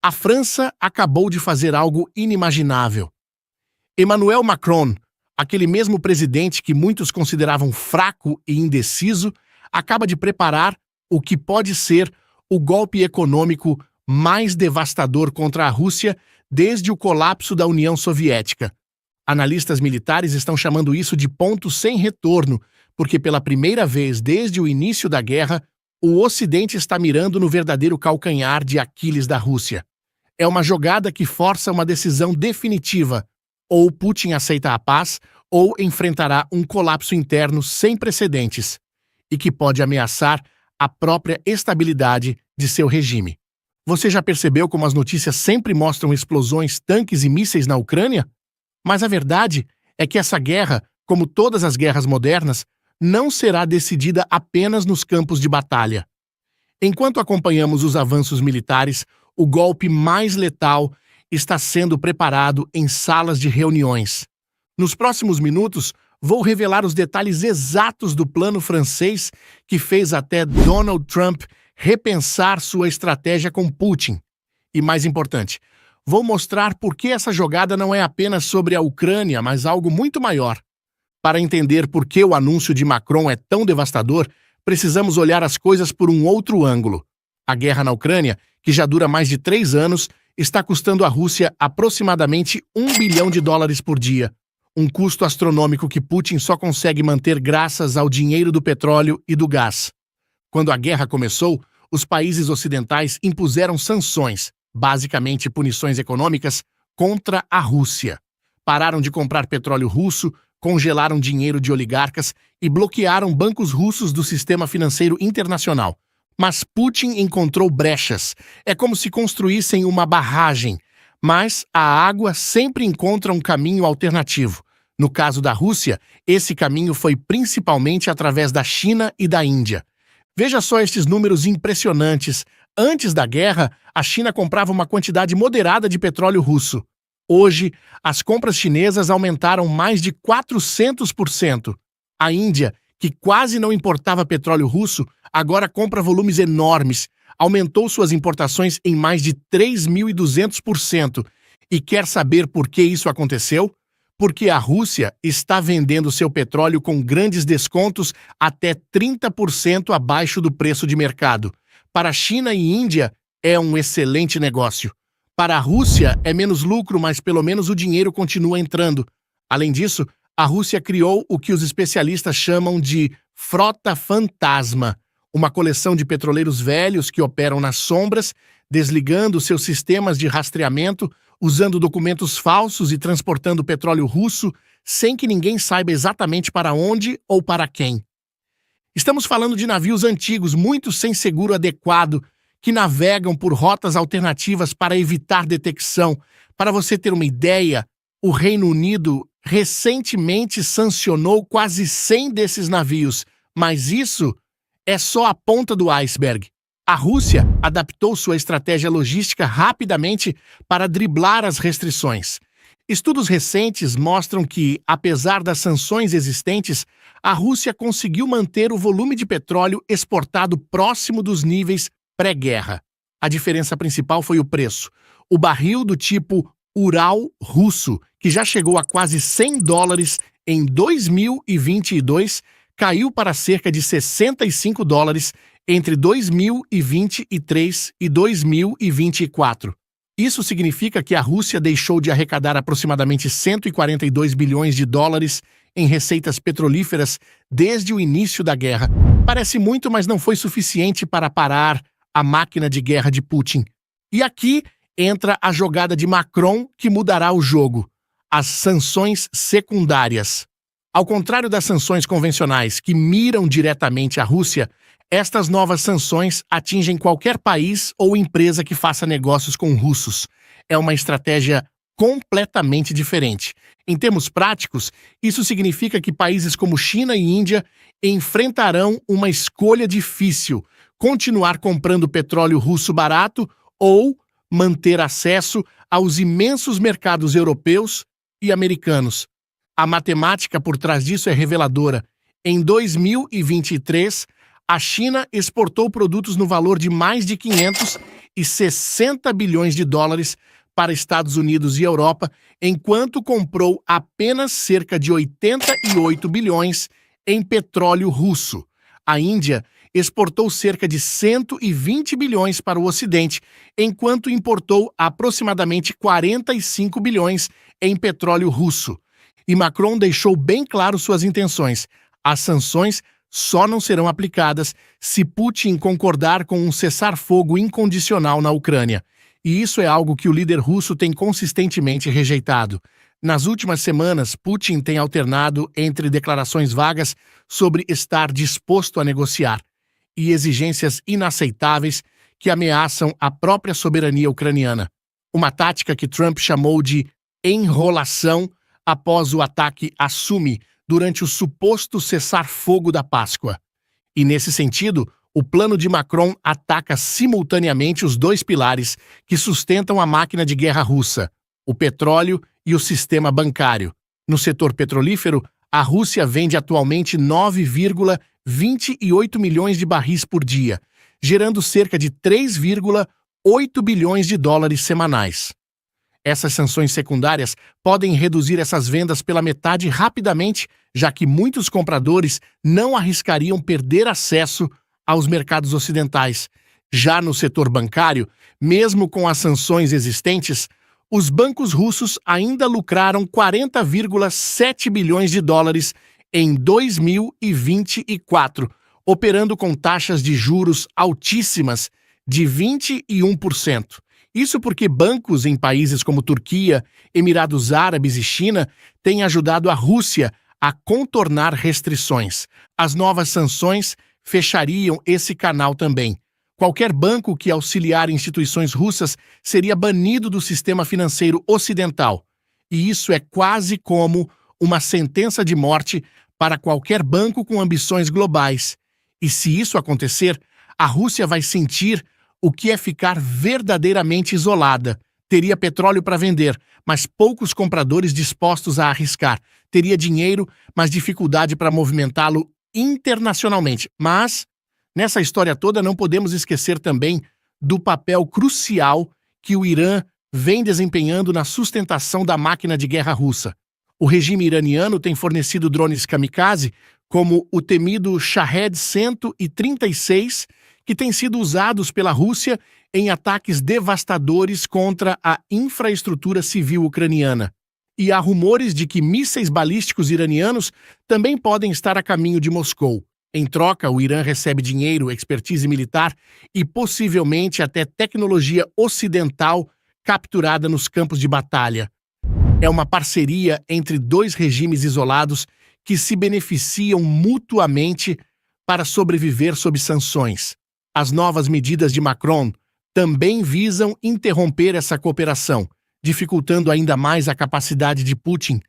A França acabou de fazer algo inimaginável. Emmanuel Macron, aquele mesmo presidente que muitos consideravam fraco e indeciso, acaba de preparar o que pode ser o golpe econômico mais devastador contra a Rússia desde o colapso da União Soviética. Analistas militares estão chamando isso de ponto sem retorno, porque pela primeira vez desde o início da guerra, o Ocidente está mirando no verdadeiro calcanhar de Aquiles da Rússia. É uma jogada que força uma decisão definitiva. Ou Putin aceita a paz, ou enfrentará um colapso interno sem precedentes, e que pode ameaçar a própria estabilidade de seu regime. Você já percebeu como as notícias sempre mostram explosões, tanques e mísseis na Ucrânia? Mas a verdade é que essa guerra, como todas as guerras modernas, não será decidida apenas nos campos de batalha. Enquanto acompanhamos os avanços militares, o golpe mais letal está sendo preparado em salas de reuniões. Nos próximos minutos, vou revelar os detalhes exatos do plano francês que fez até Donald Trump repensar sua estratégia com Putin. E mais importante, vou mostrar por que essa jogada não é apenas sobre a Ucrânia, mas algo muito maior. Para entender por que o anúncio de Macron é tão devastador, precisamos olhar as coisas por um outro ângulo. A guerra na Ucrânia, que já dura mais de 3 anos, está custando à Rússia aproximadamente $1 bilhão por dia. Um custo astronômico que Putin só consegue manter graças ao dinheiro do petróleo e do gás. Quando a guerra começou, os países ocidentais impuseram sanções, basicamente punições econômicas, contra a Rússia. Pararam de comprar petróleo russo, congelaram dinheiro de oligarcas e bloquearam bancos russos do sistema financeiro internacional. Mas Putin encontrou brechas. É como se construíssem uma barragem. Mas a água sempre encontra um caminho alternativo. No caso da Rússia, esse caminho foi principalmente através da China e da Índia. Veja só estes números impressionantes. Antes da guerra, a China comprava uma quantidade moderada de petróleo russo. Hoje, as compras chinesas aumentaram mais de 400%. A Índia, que quase não importava petróleo russo, agora compra volumes enormes, aumentou suas importações em mais de 3.200%. E quer saber por que isso aconteceu? Porque a Rússia está vendendo seu petróleo com grandes descontos até 30% abaixo do preço de mercado. Para a China e Índia, é um excelente negócio. Para a Rússia, é menos lucro, mas pelo menos o dinheiro continua entrando. Além disso, a Rússia criou o que os especialistas chamam de frota fantasma, uma coleção de petroleiros velhos que operam nas sombras, desligando seus sistemas de rastreamento, usando documentos falsos e transportando petróleo russo sem que ninguém saiba exatamente para onde ou para quem. Estamos falando de navios antigos, muito sem seguro adequado, que navegam por rotas alternativas para evitar detecção. Para você ter uma ideia, o Reino Unido recentemente sancionou quase 100 desses navios, mas isso é só a ponta do iceberg. A Rússia adaptou sua estratégia logística rapidamente para driblar as restrições. Estudos recentes mostram que, apesar das sanções existentes, a Rússia conseguiu manter o volume de petróleo exportado próximo dos níveis pré-guerra. A diferença principal foi o preço. O barril do tipo Ural russo, que já chegou a quase $100 em 2022, caiu para cerca de $65 entre 2023 e 2024. Isso significa que a Rússia deixou de arrecadar aproximadamente $142 bilhões em receitas petrolíferas desde o início da guerra. Parece muito, mas não foi suficiente para parar a máquina de guerra de Putin. E aqui entra a jogada de Macron que mudará o jogo: as sanções secundárias. Ao contrário das sanções convencionais que miram diretamente a Rússia, estas novas sanções atingem qualquer país ou empresa que faça negócios com russos. É uma estratégia completamente diferente. Em termos práticos, isso significa que países como China e Índia enfrentarão uma escolha difícil: continuar comprando petróleo russo barato ou manter acesso aos imensos mercados europeus e americanos. A matemática por trás disso é reveladora. Em 2023, A China exportou produtos no valor de mais de 560 bilhões de dólares para Estados Unidos e Europa, enquanto comprou apenas cerca de 88 bilhões em petróleo russo. A Índia exportou cerca de 120 bilhões para o Ocidente, enquanto importou aproximadamente 45 bilhões em petróleo russo. E Macron deixou bem claro suas intenções. As sanções só não serão aplicadas se Putin concordar com um cessar-fogo incondicional na Ucrânia. E isso é algo que o líder russo tem consistentemente rejeitado. Nas últimas semanas, Putin tem alternado entre declarações vagas sobre estar disposto a negociar e exigências inaceitáveis que ameaçam a própria soberania ucraniana. Uma tática que Trump chamou de enrolação após o ataque a Sumi durante o suposto cessar-fogo da Páscoa. E nesse sentido, o plano de Macron ataca simultaneamente os dois pilares que sustentam a máquina de guerra russa, o petróleo e o sistema bancário. No setor petrolífero, a Rússia vende atualmente 9,28 milhões de barris por dia, gerando cerca de 3,8 bilhões de dólares semanais. Essas sanções secundárias podem reduzir essas vendas pela metade rapidamente, já que muitos compradores não arriscariam perder acesso aos mercados ocidentais. Já no setor bancário, mesmo com as sanções existentes, os bancos russos ainda lucraram 40,7 bilhões de dólares em 2024, operando com taxas de juros altíssimas de 21%. Isso porque bancos em países como Turquia, Emirados Árabes e China têm ajudado a Rússia a contornar restrições. As novas sanções fechariam esse canal também. Qualquer banco que auxiliar instituições russas seria banido do sistema financeiro ocidental. E isso é quase como uma sentença de morte para qualquer banco com ambições globais. E se isso acontecer, a Rússia vai sentir o que é ficar verdadeiramente isolada. Teria petróleo para vender, mas poucos compradores dispostos a arriscar. Teria dinheiro, mas dificuldade para movimentá-lo internacionalmente. Mas, nessa história toda, não podemos esquecer também do papel crucial que o Irã vem desempenhando na sustentação da máquina de guerra russa. O regime iraniano tem fornecido drones kamikaze, como o temido Shahed 136, que têm sido usados pela Rússia em ataques devastadores contra a infraestrutura civil ucraniana. E há rumores de que mísseis balísticos iranianos também podem estar a caminho de Moscou. Em troca, o Irã recebe dinheiro, expertise militar e possivelmente até tecnologia ocidental capturada nos campos de batalha. É uma parceria entre dois regimes isolados que se beneficiam mutuamente para sobreviver sob sanções. As novas medidas de Macron também visam interromper essa cooperação, dificultando ainda mais a capacidade de Putin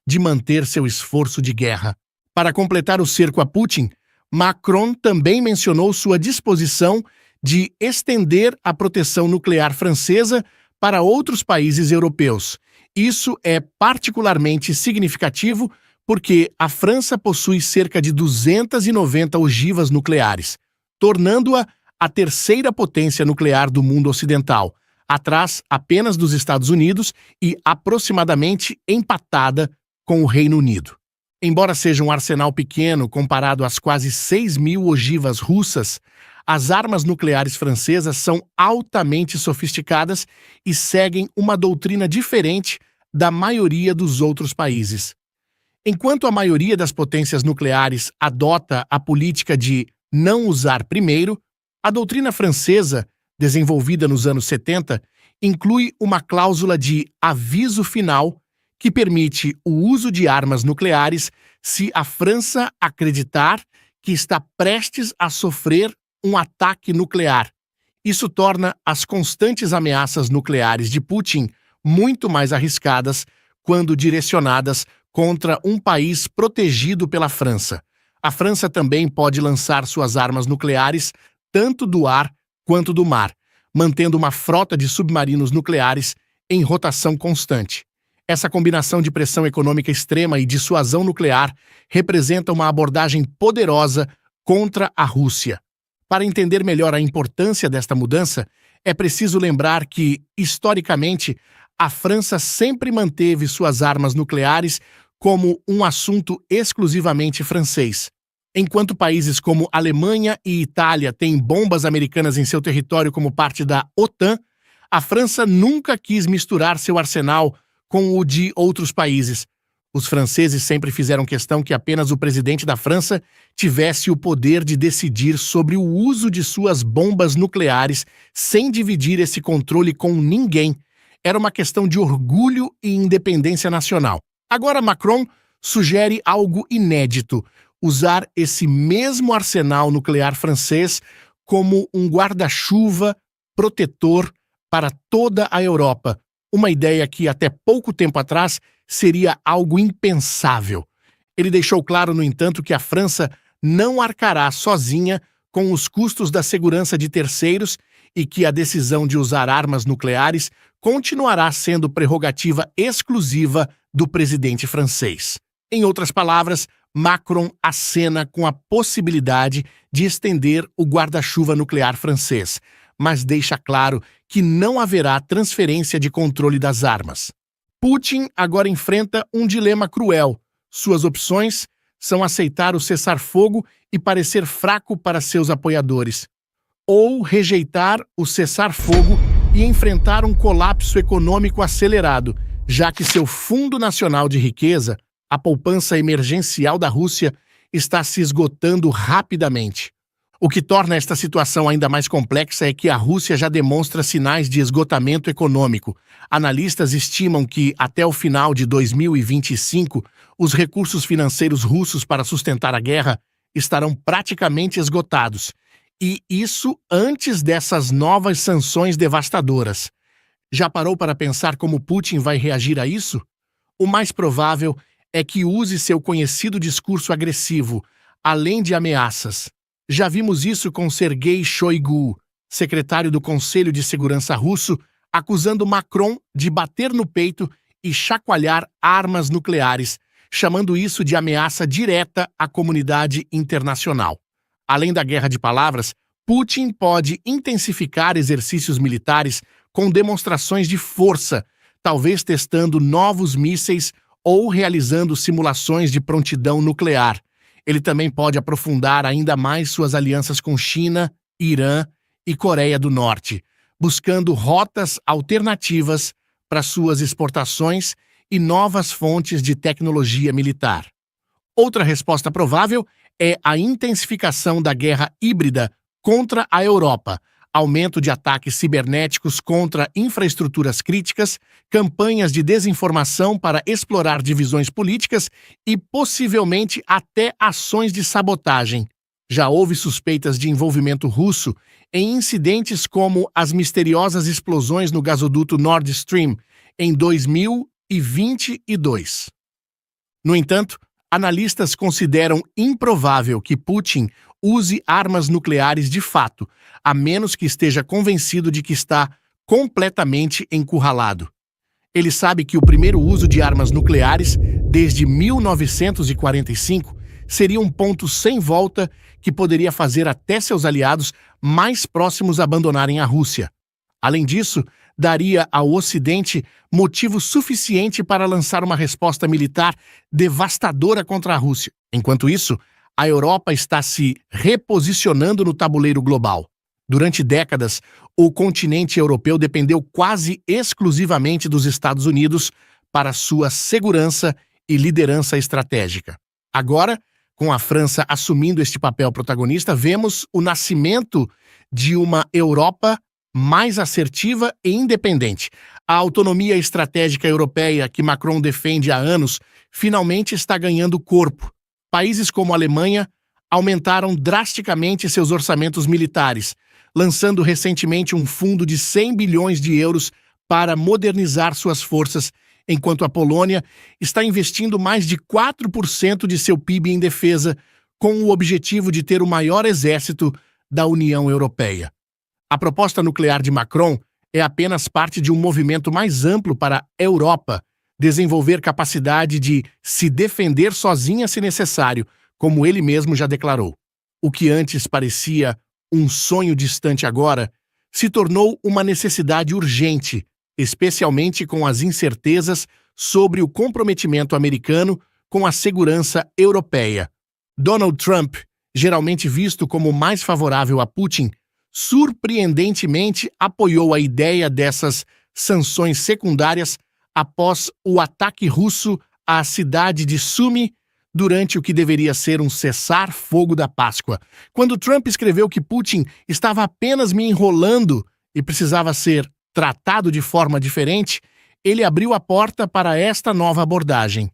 de manter seu esforço de guerra. Para completar o cerco a Putin, Macron também mencionou sua disposição de estender a proteção nuclear francesa para outros países europeus. Isso é particularmente significativo porque a França possui cerca de 290 ogivas nucleares, tornando-a a terceira potência nuclear do mundo ocidental, atrás apenas dos Estados Unidos e aproximadamente empatada com o Reino Unido. Embora seja um arsenal pequeno comparado às quase 6.000 ogivas russas, as armas nucleares francesas são altamente sofisticadas e seguem uma doutrina diferente da maioria dos outros países. Enquanto a maioria das potências nucleares adota a política de não usar primeiro, a doutrina francesa, desenvolvida nos anos 70, inclui uma cláusula de aviso final que permite o uso de armas nucleares se a França acreditar que está prestes a sofrer um ataque nuclear. Isso torna as constantes ameaças nucleares de Putin muito mais arriscadas quando direcionadas contra um país protegido pela França. A França também pode lançar suas armas nucleares tanto do ar quanto do mar, mantendo uma frota de submarinos nucleares em rotação constante. Essa combinação de pressão econômica extrema e dissuasão nuclear representa uma abordagem poderosa contra a Rússia. Para entender melhor a importância desta mudança, é preciso lembrar que, historicamente, a França sempre manteve suas armas nucleares como um assunto exclusivamente francês. Enquanto países como Alemanha e Itália têm bombas americanas em seu território como parte da OTAN, a França nunca quis misturar seu arsenal com o de outros países. Os franceses sempre fizeram questão que apenas o presidente da França tivesse o poder de decidir sobre o uso de suas bombas nucleares sem dividir esse controle com ninguém. Era uma questão de orgulho e independência nacional. Agora Macron sugere algo inédito: usar esse mesmo arsenal nuclear francês como um guarda-chuva protetor para toda a Europa. Uma ideia que até pouco tempo atrás seria algo impensável. Ele deixou claro, no entanto, que a França não arcará sozinha com os custos da segurança de terceiros e que a decisão de usar armas nucleares continuará sendo prerrogativa exclusiva do presidente francês. Em outras palavras, Macron acena com a possibilidade de estender o guarda-chuva nuclear francês, mas deixa claro que não haverá transferência de controle das armas. Putin agora enfrenta um dilema cruel. Suas opções são aceitar o cessar-fogo e parecer fraco para seus apoiadores, ou rejeitar o cessar-fogo e enfrentar um colapso econômico acelerado, já que seu Fundo Nacional de Riqueza, a poupança emergencial da Rússia, está se esgotando rapidamente. O que torna esta situação ainda mais complexa é que a Rússia já demonstra sinais de esgotamento econômico. Analistas estimam que, até o final de 2025, os recursos financeiros russos para sustentar a guerra estarão praticamente esgotados. E isso antes dessas novas sanções devastadoras. Já parou para pensar como Putin vai reagir a isso? O mais provável é que use seu conhecido discurso agressivo, além de ameaças. Já vimos isso com Sergei Shoigu, secretário do Conselho de Segurança russo, acusando Macron de bater no peito e chacoalhar armas nucleares, chamando isso de ameaça direta à comunidade internacional. Além da guerra de palavras, Putin pode intensificar exercícios militares com demonstrações de força, talvez testando novos mísseis ou realizando simulações de prontidão nuclear. Ele também pode aprofundar ainda mais suas alianças com China, Irã e Coreia do Norte, buscando rotas alternativas para suas exportações e novas fontes de tecnologia militar. Outra resposta provável é a intensificação da guerra híbrida contra a Europa, aumento de ataques cibernéticos contra infraestruturas críticas, campanhas de desinformação para explorar divisões políticas e, possivelmente, até ações de sabotagem. Já houve suspeitas de envolvimento russo em incidentes como as misteriosas explosões no gasoduto Nord Stream em 2022. No entanto, analistas consideram improvável que Putin use armas nucleares de fato, a menos que esteja convencido de que está completamente encurralado. Ele sabe que o primeiro uso de armas nucleares, desde 1945, seria um ponto sem volta que poderia fazer até seus aliados mais próximos abandonarem a Rússia. Além disso, daria ao Ocidente motivo suficiente para lançar uma resposta militar devastadora contra a Rússia. Enquanto isso, a Europa está se reposicionando no tabuleiro global. Durante décadas, o continente europeu dependeu quase exclusivamente dos Estados Unidos para sua segurança e liderança estratégica. Agora, com a França assumindo este papel protagonista, vemos o nascimento de uma Europa mais assertiva e independente. A autonomia estratégica europeia que Macron defende há anos finalmente está ganhando corpo. Países como a Alemanha aumentaram drasticamente seus orçamentos militares, lançando recentemente um fundo de 100 bilhões de euros para modernizar suas forças, enquanto a Polônia está investindo mais de 4% de seu PIB em defesa, com o objetivo de ter o maior exército da União Europeia. A proposta nuclear de Macron é apenas parte de um movimento mais amplo para a Europa desenvolver capacidade de se defender sozinha se necessário, como ele mesmo já declarou. O que antes parecia um sonho distante agora, se tornou uma necessidade urgente, especialmente com as incertezas sobre o comprometimento americano com a segurança europeia. Donald Trump, geralmente visto como mais favorável a Putin, surpreendentemente apoiou a ideia dessas sanções secundárias após o ataque russo à cidade de Sumy durante o que deveria ser um cessar-fogo da Páscoa. Quando Trump escreveu que Putin estava apenas me enrolando e precisava ser tratado de forma diferente, ele abriu a porta para esta nova abordagem.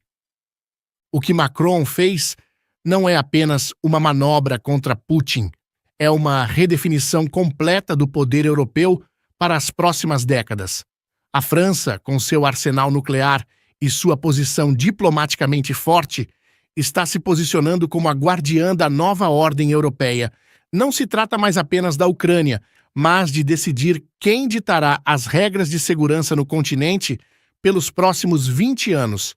O que Macron fez não é apenas uma manobra contra Putin, é uma redefinição completa do poder europeu para as próximas décadas. A França, com seu arsenal nuclear e sua posição diplomaticamente forte, está se posicionando como a guardiã da nova ordem europeia. Não se trata mais apenas da Ucrânia, mas de decidir quem ditará as regras de segurança no continente pelos próximos 20 anos.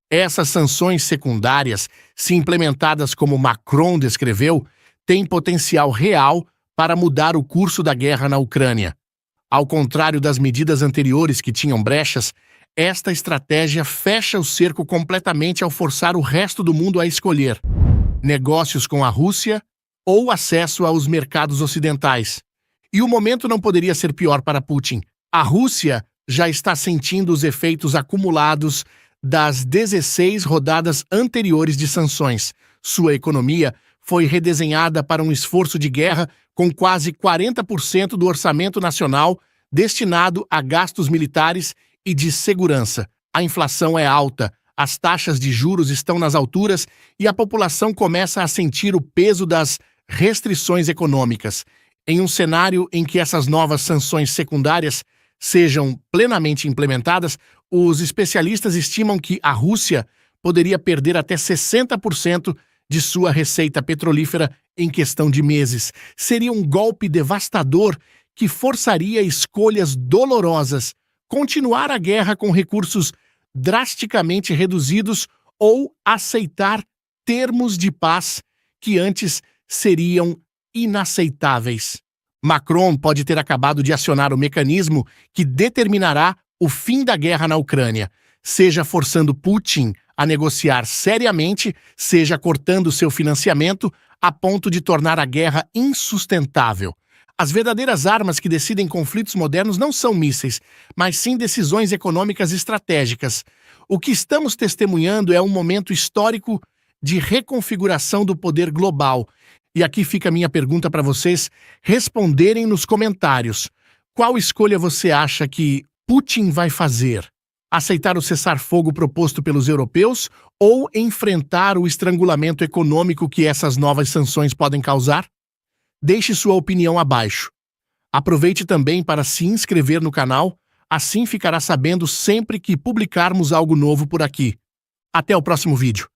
Essas sanções secundárias, se implementadas como Macron descreveu, têm potencial real para mudar o curso da guerra na Ucrânia. Ao contrário das medidas anteriores que tinham brechas, esta estratégia fecha o cerco completamente ao forçar o resto do mundo a escolher negócios com a Rússia ou acesso aos mercados ocidentais. E o momento não poderia ser pior para Putin. A Rússia já está sentindo os efeitos acumulados das 16 rodadas anteriores de sanções. Sua economia foi redesenhada para um esforço de guerra com quase 40% do orçamento nacional destinado a gastos militares e de segurança. A inflação é alta, as taxas de juros estão nas alturas e a população começa a sentir o peso das restrições econômicas. Em um cenário em que essas novas sanções secundárias sejam plenamente implementadas, os especialistas estimam que a Rússia poderia perder até 60% de sua receita petrolífera em questão de meses. Seria um golpe devastador que forçaria escolhas dolorosas: continuar a guerra com recursos drasticamente reduzidos ou aceitar termos de paz que antes seriam inaceitáveis. Macron pode ter acabado de acionar o mecanismo que determinará o fim da guerra na Ucrânia, seja forçando Putin a negociar seriamente, seja cortando seu financiamento a ponto de tornar a guerra insustentável. As verdadeiras armas que decidem conflitos modernos não são mísseis, mas sim decisões econômicas estratégicas. O que estamos testemunhando é um momento histórico de reconfiguração do poder global. E aqui fica a minha pergunta para vocês responderem nos comentários. Qual escolha você acha que Putin vai fazer? Aceitar o cessar-fogo proposto pelos europeus ou enfrentar o estrangulamento econômico que essas novas sanções podem causar? Deixe sua opinião abaixo. Aproveite também para se inscrever no canal, assim ficará sabendo sempre que publicarmos algo novo por aqui. Até o próximo vídeo.